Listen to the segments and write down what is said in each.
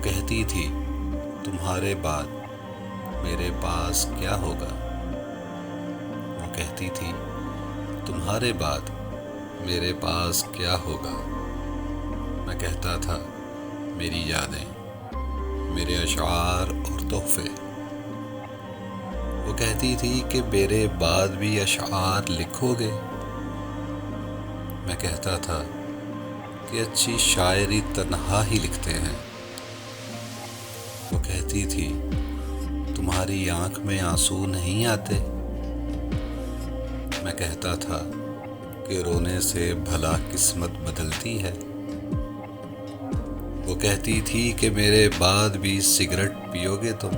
کہتی تھی تمہارے بعد میرے پاس کیا ہوگا. وہ کہتی تھی تمہارے بعد میرے پاس کیا ہوگا. میں کہتا تھا میری یادیں، میرے اشعار اور تحفے. وہ کہتی تھی کہ میرے بعد بھی اشعار لکھو گے. میں کہتا تھا کہ اچھی شاعری تنہا ہی لکھتے ہیں. وہ کہتی تھی تمہاری آنکھ میں آنسو نہیں آتے. میں کہتا تھا کہ رونے سے بھلا قسمت بدلتی ہے. وہ کہتی تھی کہ میرے بعد بھی سگریٹ پیو گے تم.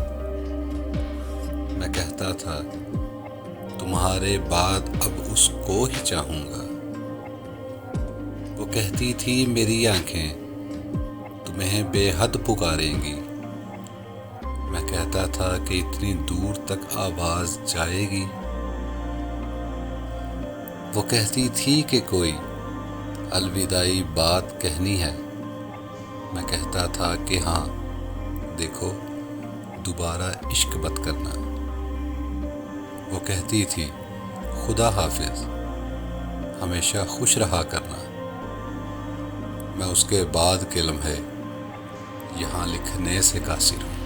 میں کہتا تھا تمہارے بعد اب اس کو ہی چاہوں گا. وہ کہتی تھی میری آنکھیں تمہیں بے حد پکاریں گی. میں کہتا تھا کہ اتنی دور تک آواز جائے گی. وہ کہتی تھی کہ کوئی الوداعی بات کہنی ہے. میں کہتا تھا کہ ہاں دیکھو دوبارہ عشق مت کرنا. وہ کہتی تھی خدا حافظ، ہمیشہ خوش رہا کرنا. میں اس کے بعد کے لمحے یہاں لکھنے سے قاصر ہوں.